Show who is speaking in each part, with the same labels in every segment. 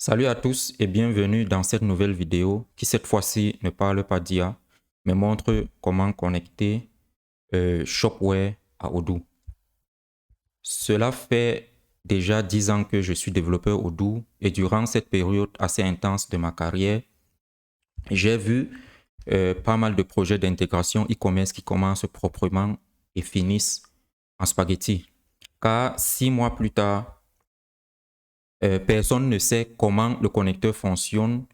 Speaker 1: Salut à tous et bienvenue dans cette nouvelle vidéo qui cette fois-ci ne parle pas d'IA mais montre comment connecter Shopware à Odoo. Cela fait déjà 10 ans que je suis développeur Odoo et durant cette période assez intense de ma carrière, j'ai vu pas mal de projets d'intégration e-commerce qui commencent proprement et finissent en spaghetti. Car 6 mois plus tard, personne ne sait comment le connecteur fonctionne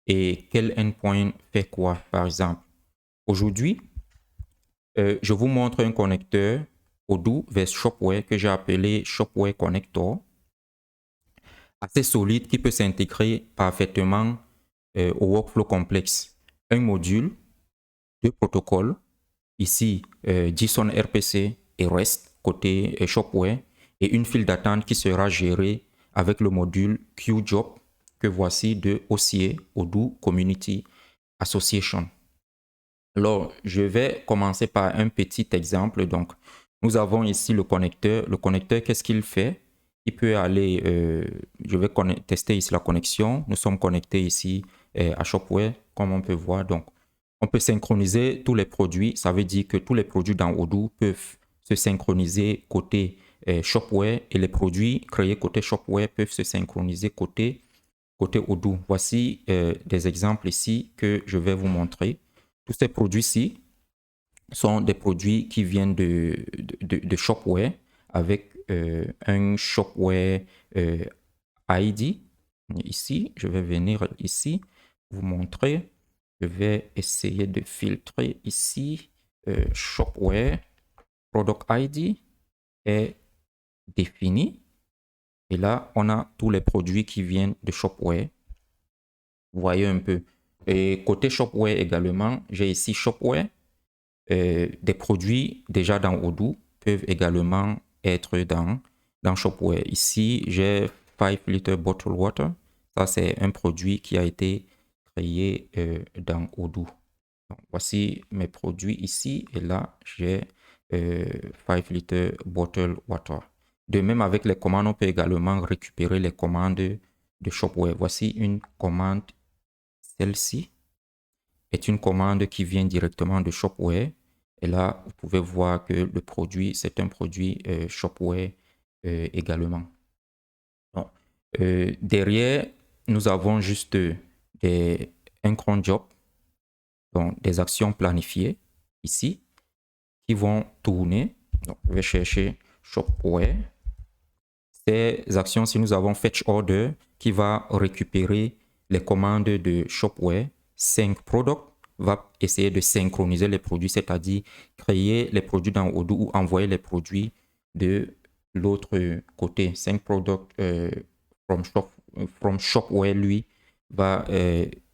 Speaker 1: et quel endpoint fait quoi, par exemple. Aujourd'hui, je vous montre un connecteur Odoo vers Shopware que j'ai appelé Shopware Connector, assez solide qui peut s'intégrer parfaitement au workflow complexe. Un module, deux protocoles, ici JSON RPC et REST côté Shopware, et une file d'attente qui sera gérée avec le module QJob que voici de OCA, Odoo Community Association. Alors, je vais commencer par un petit exemple. Donc, nous avons ici le connecteur. Le connecteur, qu'est-ce qu'il fait? Il peut aller, je vais tester ici la connexion. Nous sommes connectés ici à Shopware, comme on peut voir. Donc, on peut synchroniser tous les produits. Ça veut dire que tous les produits dans Odoo peuvent se synchroniser côté Shopware et les produits créés côté Shopware peuvent se synchroniser côté Odoo. Voici des exemples ici que je vais vous montrer. Tous ces produits-ci sont des produits qui viennent de Shopware avec un Shopware ID. Ici, je vais venir ici vous montrer. Je vais essayer de filtrer ici. Shopware Product ID est défini. Et là, on a tous les produits qui viennent de Shopware. Vous voyez un peu. Et côté Shopware également, j'ai ici Shopware. Des produits déjà dans Odoo peuvent également être dans Shopware. Ici, j'ai 5 Liter Bottle Water. Ça, c'est un produit qui a été créé dans Odoo. Donc, voici mes produits ici. Et là, j'ai 5 Liter Bottle Water. De même, avec les commandes, on peut également récupérer les commandes de Shopware. Voici une commande. Celle-ci est une commande qui vient directement de Shopware. Et là, vous pouvez voir que le produit, c'est un produit Shopware également. Donc, derrière, nous avons juste un cron job, donc des actions planifiées ici, qui vont tourner. Donc, je vais chercher Shopware. Ces actions, si nous avons Fetch Order, qui va récupérer les commandes de Shopware, 5 products, va essayer de synchroniser les produits, c'est-à-dire créer les produits dans Odoo ou envoyer les produits de l'autre côté. 5 products from Shopware, lui, va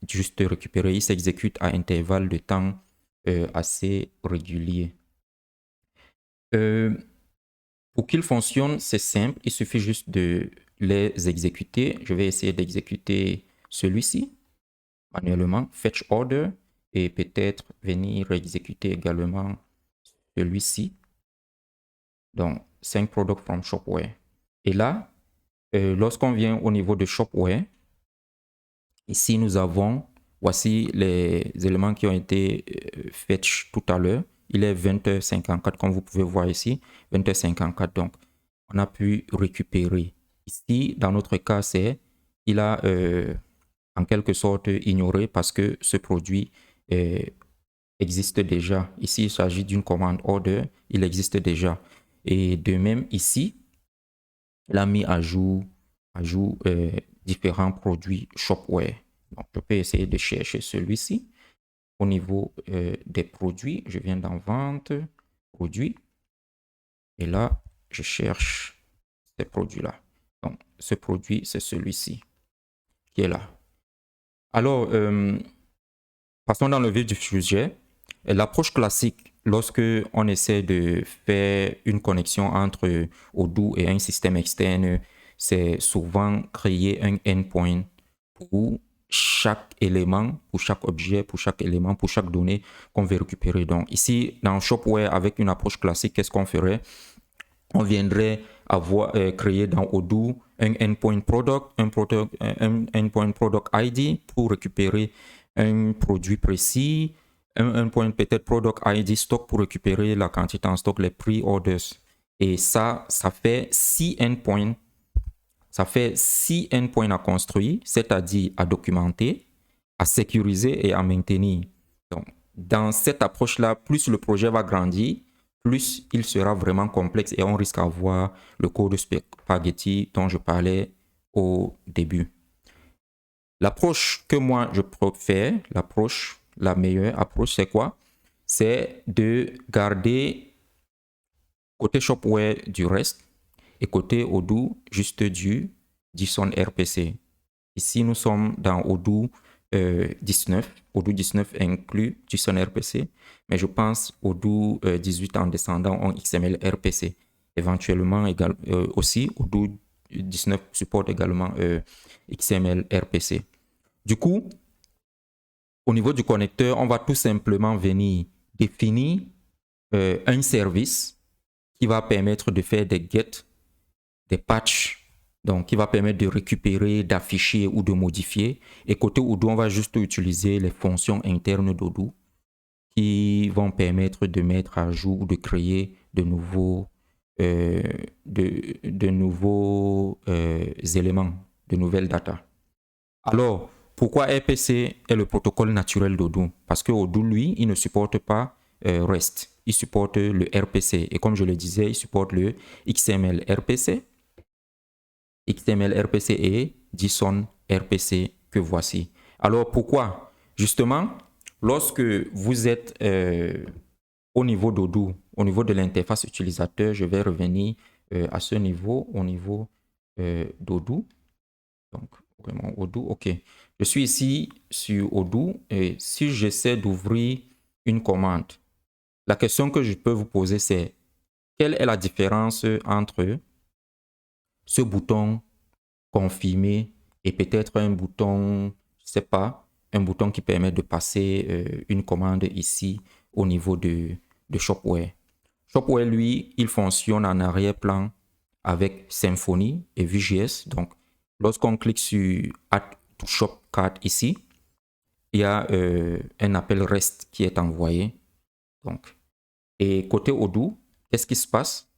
Speaker 1: juste récupérer. Il s'exécute à intervalles de temps assez réguliers. Pour qu'il fonctionne, c'est simple. Il suffit juste de les exécuter. Je vais essayer d'exécuter celui-ci manuellement, Fetch Order, et peut-être venir exécuter également celui-ci. Donc, 5 products from Shopware. Et là, lorsqu'on vient au niveau de Shopware, ici nous avons, voici les éléments qui ont été fetch tout à l'heure. Il est 20h54, comme vous pouvez voir ici, 20h54. Donc, on a pu récupérer. Ici, dans notre cas, il a en quelque sorte ignoré parce que ce produit existe déjà. Ici, il s'agit d'une commande order, il existe déjà. Et de même, ici, il a mis à jour différents produits Shopware. Donc, je peux essayer de chercher celui-ci. Au niveau des produits, je viens dans vente, produits. Et là, je cherche ces produits-là. Donc, ce produit, c'est celui-ci qui est là. Alors, passons dans le vif du sujet. L'approche classique, lorsque on essaie de faire une connexion entre Odoo et un système externe, c'est souvent créer un endpoint pour chaque élément, pour chaque objet, pour chaque élément, pour chaque donnée qu'on veut récupérer. Donc ici, dans Shopware, avec une approche classique, qu'est-ce qu'on ferait? On viendrait avoir créer dans Odoo un endpoint product, un endpoint product ID pour récupérer un produit précis, un endpoint peut-être product ID stock pour récupérer la quantité en stock, les pre-orders. Et ça fait 6 endpoints. Ça fait 6 endpoints à construire, c'est-à-dire à documenter, à sécuriser et à maintenir. Donc, dans cette approche-là, plus le projet va grandir, plus il sera vraiment complexe et on risque d'avoir le code spaghetti dont je parlais au début. L'approche que moi je préfère, la meilleure approche, c'est quoi? C'est de garder côté Shopware du reste et côté Odoo juste du JSON RPC. Ici, nous sommes dans Odoo 19. Odoo 19 inclut JSON RPC, mais je pense Odoo 18 en descendant en XML RPC. Éventuellement, aussi, Odoo 19 supporte également XML RPC. Du coup, au niveau du connecteur, on va tout simplement venir définir un service qui va permettre de faire des get, des patchs, donc qui va permettre de récupérer, d'afficher ou de modifier. Et côté Odoo, on va juste utiliser les fonctions internes d'Odoo qui vont permettre de mettre à jour ou de créer de nouveaux, éléments, de nouvelles data. Alors, pourquoi RPC est le protocole naturel d'Odoo? Parce que Odoo, lui, il ne supporte pas REST. Il supporte le RPC. Et comme je le disais, il supporte le XML RPC, XML RPC et JSON RPC que voici. Alors, pourquoi? Justement, lorsque vous êtes au niveau d'Odoo, au niveau de l'interface utilisateur, je vais revenir à ce niveau, au niveau d'Odoo. Donc, vraiment Odoo, ok. Je suis ici sur Odoo et si j'essaie d'ouvrir une commande, la question que je peux vous poser, c'est quelle est la différence entre ce bouton confirmer et peut-être un bouton, je ne sais pas, un bouton qui permet de passer une commande ici au niveau de Shopware. Shopware, lui, il fonctionne en arrière-plan avec Symfony et Vue.js. Donc, lorsqu'on clique sur Add to Shop Card ici, il y a un appel REST qui est envoyé. Donc, et côté Odoo, qu'est-ce qui se passe?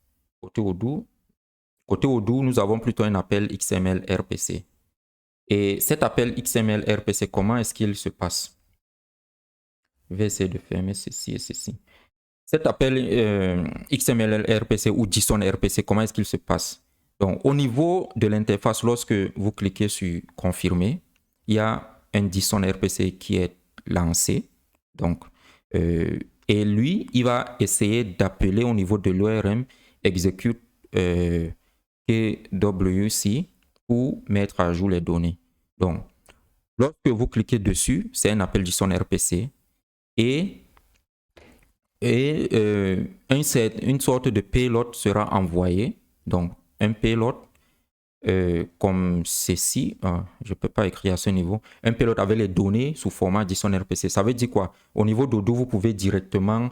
Speaker 1: Côté Odoo, nous avons plutôt un appel XML RPC. Et cet appel XML RPC, comment est-ce qu'il se passe? Je vais essayer de fermer ceci et ceci. Cet appel XML RPC ou JSON RPC, comment est-ce qu'il se passe? Donc, au niveau de l'interface, lorsque vous cliquez sur confirmer, il y a un JSON RPC qui est lancé. Donc, et lui, il va essayer d'appeler au niveau de l'ORM execute KWC pour mettre à jour les données. Donc, lorsque vous cliquez dessus, c'est un appel JSON RPC et une sorte de payload sera envoyé. Donc, un payload comme ceci, je ne peux pas écrire à ce niveau, un payload avec les données sous format JSON RPC. Ça veut dire quoi? Au niveau d'Odoo, vous pouvez directement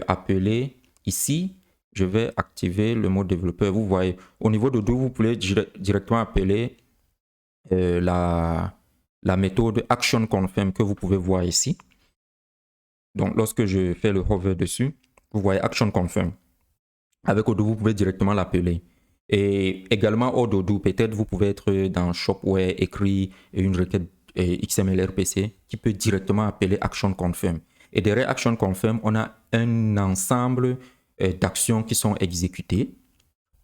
Speaker 1: appeler ici. Je vais activer le mode développeur. Vous voyez, au niveau d'Odoo, vous pouvez directement appeler la méthode action confirm que vous pouvez voir ici. Donc, lorsque je fais le hover dessus, vous voyez Action Confirm. Avec Odoo, vous pouvez directement l'appeler. Et également, hors d'Odoo, peut-être vous pouvez être dans Shopware, écrit une requête XML RPC qui peut directement appeler Action Confirm. Et derrière Action Confirm, on a un ensemble d'actions qui sont exécutées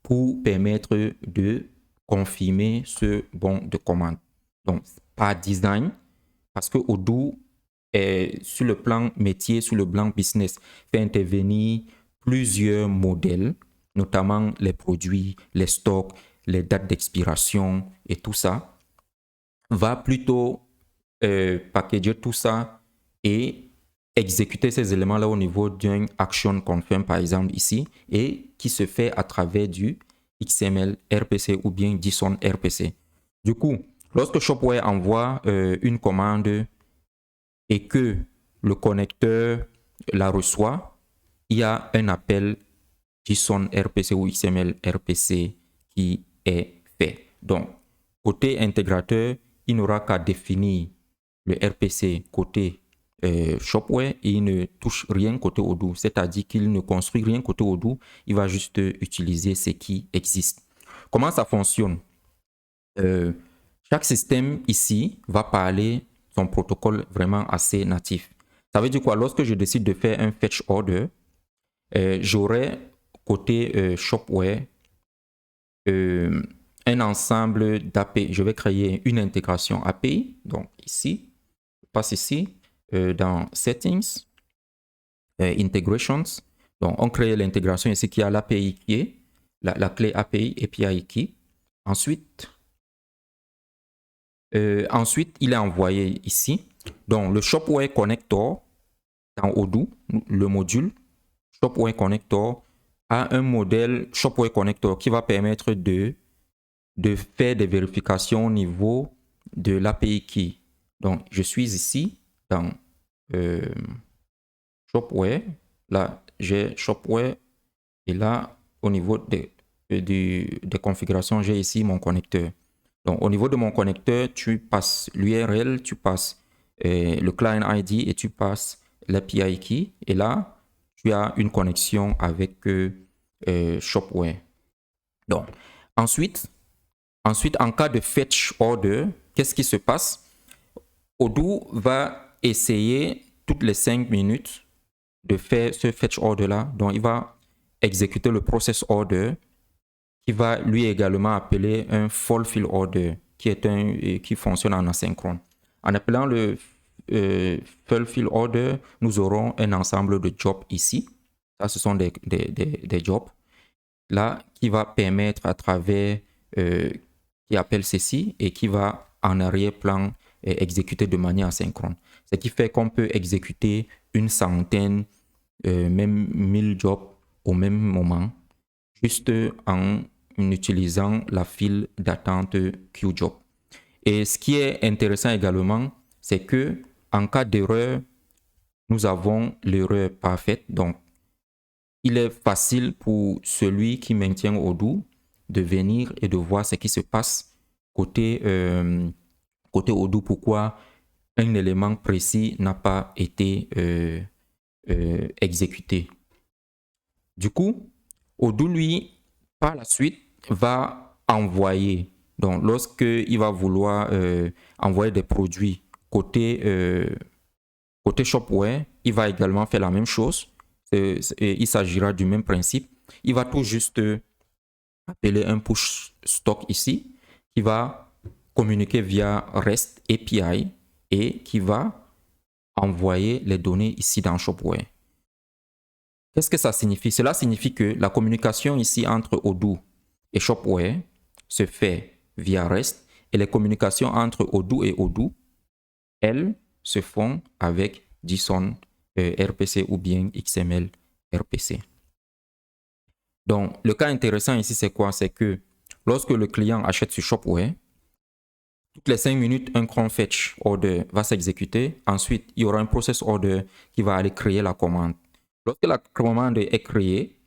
Speaker 1: pour permettre de confirmer ce bon de commande. Donc, par design, parce que Odoo, sur le plan métier, sur le plan business, fait intervenir plusieurs modèles, notamment les produits, les stocks, les dates d'expiration et tout ça, va plutôt packager tout ça et exécuter ces éléments-là au niveau d'un action confirm, par exemple ici, et qui se fait à travers du XML RPC ou bien JSON RPC. Du coup, lorsque Shopware envoie une commande et que le connecteur la reçoit, il y a un appel JSON RPC ou XML RPC qui est fait. Donc, côté intégrateur, il n'aura qu'à définir le RPC côté Shopware et il ne touche rien côté Odoo. C'est-à-dire qu'il ne construit rien côté Odoo, il va juste utiliser ce qui existe. Comment ça fonctionne? Chaque système ici va parler son protocole vraiment assez natif. Ça veut dire quoi? Lorsque je décide de faire un fetch order, j'aurai côté Shopware un ensemble d'API. Je vais créer une intégration API. Donc ici, je passe ici dans Settings, Integrations. Donc on crée l'intégration ici qui a l'API qui est la clé API key. Ensuite, il est envoyé ici. Donc le Shopware Connector dans Odoo, le module Shopware Connector a un modèle Shopware Connector qui va permettre de faire des vérifications au niveau de l'API key. Donc, je suis ici dans Shopware. Là, j'ai Shopware. Et là, au niveau des configurations, j'ai ici mon connecteur. Donc, au niveau de mon connecteur, tu passes l'URL, tu passes le client ID et tu passes l'API key. Et là, tu as une connexion avec Shopware. Donc, ensuite, en cas de fetch order, qu'est-ce qui se passe? Odoo va essayer toutes les 5 minutes de faire ce fetch order-là. Donc, il va exécuter le process order qui va lui également appeler un fulfill order qui fonctionne en asynchrone. En appelant le fulfill order, nous aurons un ensemble de jobs ici. Ça, ce sont des jobs là qui va permettre à travers qui appelle ceci et qui va en arrière-plan exécuter de manière asynchrone. Ce qui fait qu'on peut exécuter une centaine, même 1000 jobs au même moment, juste en utilisant la file d'attente QJob. Et ce qui est intéressant également, c'est que en cas d'erreur, nous avons l'erreur parfaite. Donc, il est facile pour celui qui maintient Odoo de venir et de voir ce qui se passe côté Odoo, pourquoi un élément précis n'a pas été exécuté. Du coup, Odoo, lui, par la suite, va envoyer. Donc, lorsqu'il va vouloir envoyer des produits côté Shopware, il va également faire la même chose. Il s'agira du même principe. Il va tout juste appeler un push stock ici qui va communiquer via REST API et qui va envoyer les données ici dans Shopware. Qu'est-ce que ça signifie? Cela signifie que la communication ici entre Odoo et Shopware se fait via REST et les communications entre Odoo et Odoo, elles, se font avec JSON RPC ou bien XML RPC. Donc, le cas intéressant ici, c'est quoi? C'est que lorsque le client achète sur Shopware, toutes les 5 minutes, un cron fetch order va s'exécuter. Ensuite, il y aura un process order qui va aller créer la commande. Lorsque la commande est créée,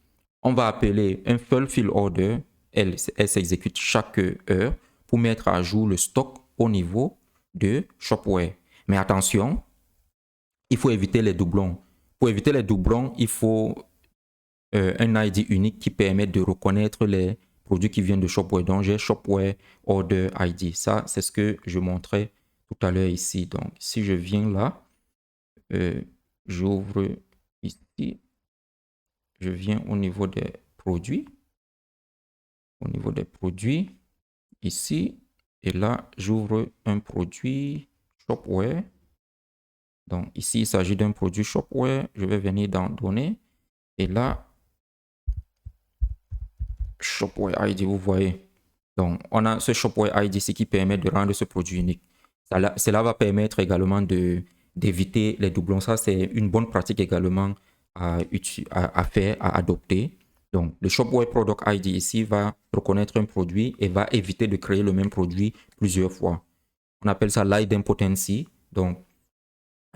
Speaker 1: on va appeler un fulfill order. Elle s'exécute chaque heure pour mettre à jour le stock au niveau de Shopware. Mais attention, il faut éviter les doublons. Pour éviter les doublons, il faut un ID unique qui permet de reconnaître les produits qui viennent de Shopware. Donc, j'ai Shopware Order ID. Ça, c'est ce que je montrais tout à l'heure ici. Donc, si je viens là, j'ouvre ici. Je viens au niveau des produits. Au niveau des produits, ici. Et là, j'ouvre un produit Shopware. Donc, ici, il s'agit d'un produit Shopware. Je vais venir dans Données. Et là, Shopware ID, vous voyez. Donc, on a ce Shopware ID ici qui permet de rendre ce produit unique. Cela va permettre également d'éviter les doublons. Ça, c'est une bonne pratique également à faire, à adopter. Donc, le Shopware Product ID ici va reconnaître un produit et va éviter de créer le même produit plusieurs fois. On appelle ça l'idempotency. Donc,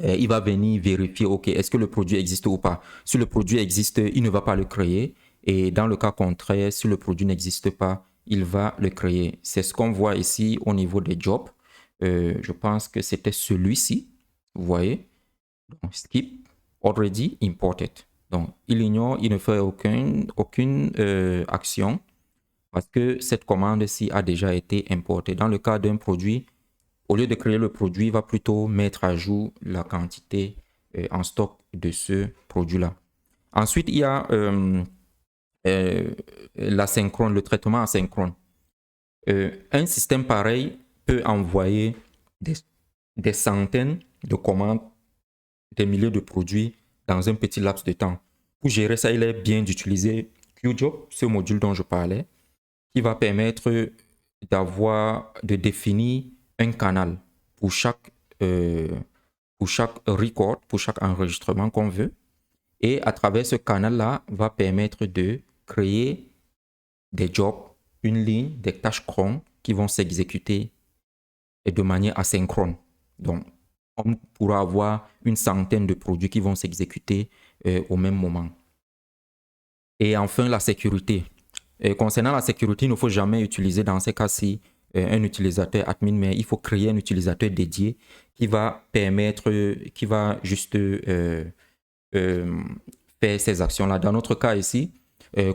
Speaker 1: il va venir vérifier, OK, est-ce que le produit existe ou pas. Si le produit existe, il ne va pas le créer. Et dans le cas contraire, si le produit n'existe pas, il va le créer. C'est ce qu'on voit ici au niveau des jobs. Je pense que c'était celui-ci. Vous voyez? Donc, skip already imported. Donc, il ignore, il ne fait aucune action parce que cette commande-ci a déjà été importée. Dans le cas d'un produit, au lieu de créer le produit, il va plutôt mettre à jour la quantité en stock de ce produit-là. Ensuite, il y a l'asynchrone, le traitement asynchrone. Un système pareil peut envoyer des centaines de commandes, des milliers de produits dans un petit laps de temps. Pour gérer ça, il est bien d'utiliser QJob, ce module dont je parlais, qui va permettre de définir un canal pour chaque record, pour chaque enregistrement qu'on veut. Et à travers ce canal-là, va permettre de créer des jobs, une ligne, des tâches cron qui vont s'exécuter de manière asynchrone. Donc, on pourra avoir une centaine de produits qui vont s'exécuter au même moment. Et enfin, la sécurité. Concernant la sécurité, il ne faut jamais utiliser dans ces cas-ci un utilisateur admin, mais il faut créer un utilisateur dédié qui va permettre, qui va juste faire ces actions-là. Dans notre cas ici,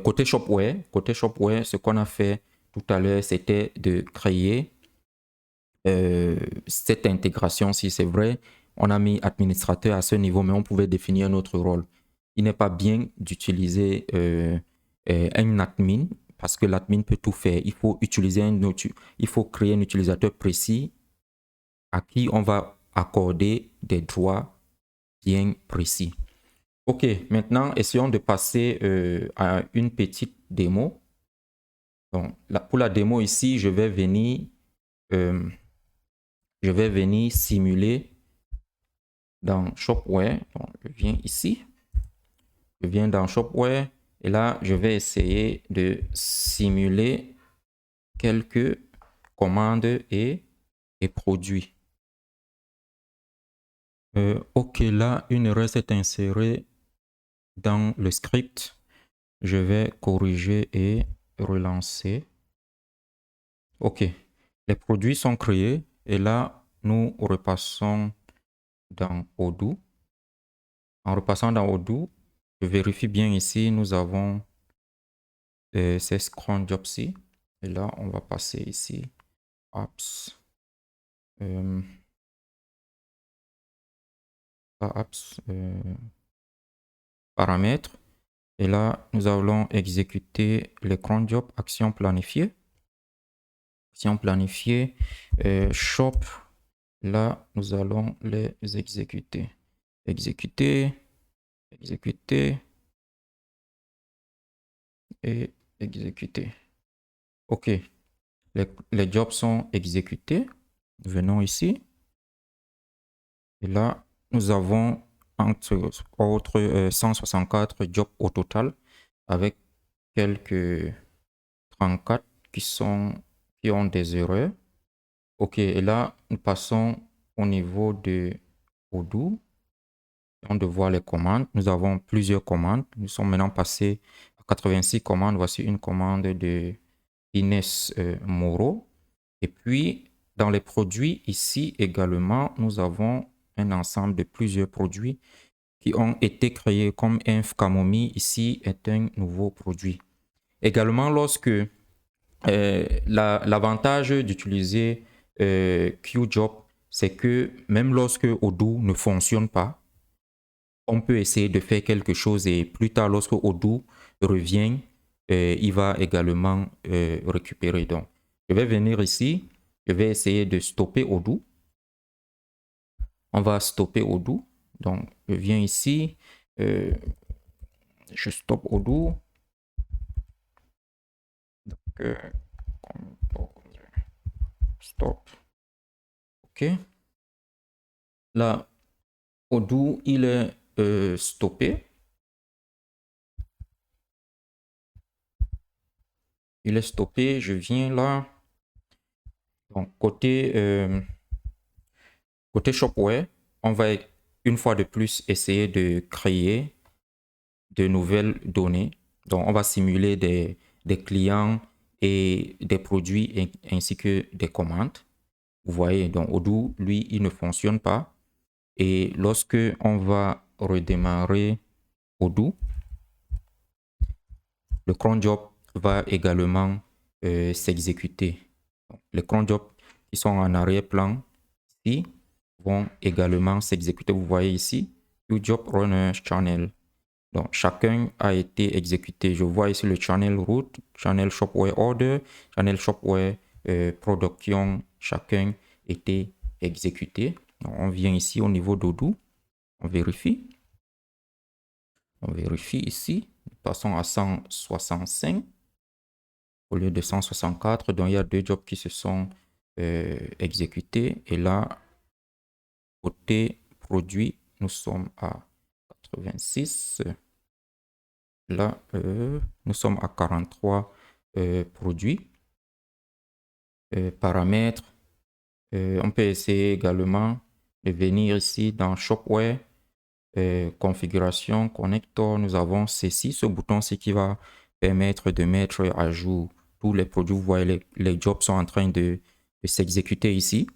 Speaker 1: côté Shopware, ce qu'on a fait tout à l'heure, c'était de créer cette intégration. Si c'est vrai, on a mis administrateur à ce niveau, mais on pouvait définir un autre rôle. Il n'est pas bien d'utiliser un admin parce que l'admin peut tout faire. Il faut créer un utilisateur précis à qui on va accorder des droits bien précis. Ok, maintenant essayons de passer à une petite démo. Donc, pour la démo ici, je vais venir simuler dans Shopware. Donc, je viens ici. Je viens dans Shopware et là, je vais essayer de simuler quelques commandes et produits. Ok, là, une erreur s'est insérée dans le script. Je vais corriger et relancer. Ok, les produits sont créés et là, nous repassons dans Odoo. En repassant dans Odoo, je vérifie bien ici, nous avons ces cron jobs-ci. Et là, on va passer ici, apps, paramètres. Et là, nous allons exécuter les cron jobs, action planifiée. Action planifiée, shop. Là, nous allons les exécuter. Exécuter et exécuter. Ok, les jobs sont exécutés. Venons ici. Et là, nous avons entre autres 164 jobs au total avec quelques 34 qui ont des erreurs. Ok, et là, nous passons au niveau de Odoo. On de voir les commandes. Nous avons plusieurs commandes. Nous sommes maintenant passés à 86 commandes. Voici une commande de Inès Moreau. Et puis, dans les produits, ici également, nous avons un ensemble de plusieurs produits qui ont été créés comme Inf Camomille. Ici est un nouveau produit. Également, lorsque l'avantage d'utiliser QJob, c'est que même lorsque Odoo ne fonctionne pas, on peut essayer de faire quelque chose et plus tard, lorsque Odoo revient, il va également récupérer. Donc, je vais venir ici, je vais essayer de stopper Odoo. On va stopper Odoo. Donc, je viens ici, je stoppe Odoo. Donc, stop. OK. Là, Odoo, il est stoppé. Il est stoppé. Je viens là. Donc, côté Shopware, on va une fois de plus essayer de créer de nouvelles données. Donc, on va simuler des clients et des produits ainsi que des commandes. Vous voyez, donc Odoo, lui, il ne fonctionne pas. Et lorsque on va redémarrer Odoo, le cron job va également s'exécuter. Les cron jobs qui sont en arrière-plan ici vont également s'exécuter. Vous voyez ici, UJob Runner Channel. Donc, chacun a été exécuté. Je vois ici le channel root, channel shopware order, channel shopware production. Chacun était exécuté. Donc, on vient ici au niveau d'Odoo. On vérifie. On vérifie ici. Nous passons à 165 au lieu de 164. Donc, il y a 2 jobs qui se sont exécutés. Et là, côté produit, nous sommes à 86. Là, nous sommes à 43 produits. Paramètres. On peut essayer également de venir ici dans Shopware. Configuration, connector. Nous avons ceci, ce bouton-ci qui va permettre de mettre à jour tous les produits. Vous voyez, les jobs sont en train de s'exécuter ici.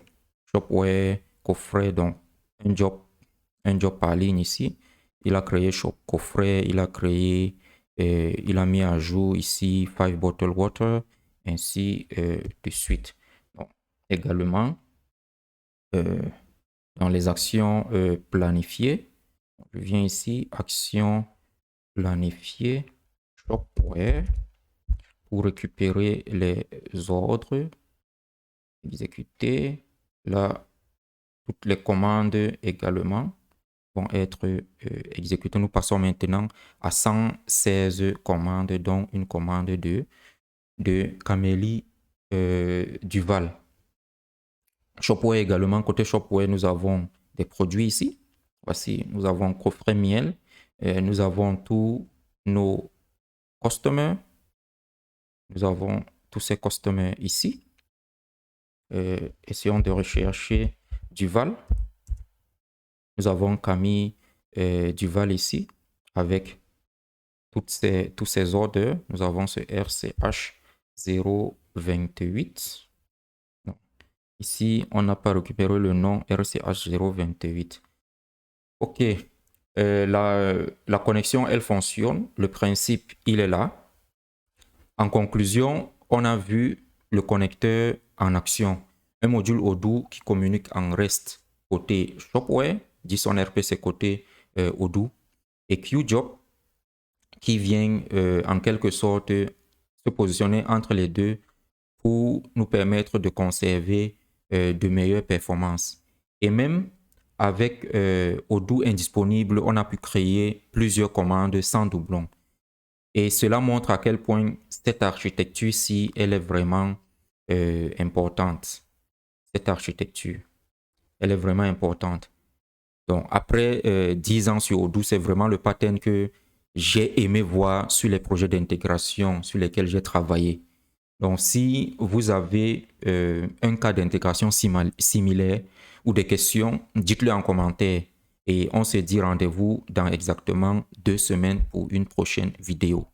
Speaker 1: Shopware, coffret, donc un job par ligne ici. Il a créé coffret, il a créé, il a mis à jour ici 5 bottle water, ainsi de suite. Donc, également, dans les actions planifiées, je viens ici, action planifiée, Shopware, pour récupérer les ordres, exécuter. Là, toutes les commandes également vont être exécutées. Nous passons maintenant à 116 commandes, dont une commande de Camélie Duval. Shopware également, côté Shopware, nous avons des produits ici. Voici, nous avons coffret miel. Nous avons tous nos customers. Nous avons tous ces customers ici. Essayons de rechercher Duval. Nous avons Camille Duval ici avec tous ces ordres. Nous avons ce RCH 028. Non. Ici, on n'a pas récupéré le nom RCH 028. OK. La connexion, elle fonctionne. Le principe, il est là. En conclusion, on a vu le connecteur en action. Un module Odoo qui communique en REST côté Shopware, dit son RPC côté Odoo, et QJob qui vient en quelque sorte se positionner entre les deux pour nous permettre de conserver de meilleures performances. Et même avec Odoo indisponible, on a pu créer plusieurs commandes sans doublon. Et cela montre à quel point cette architecture-ci, elle est vraiment importante. Cette architecture, elle est vraiment importante. Donc, après 10 ans sur Odoo, c'est vraiment le pattern que j'ai aimé voir sur les projets d'intégration sur lesquels j'ai travaillé. Donc, si vous avez un cas d'intégration similaire ou des questions, dites-le en commentaire. Et on se dit rendez-vous dans exactement 2 semaines pour une prochaine vidéo.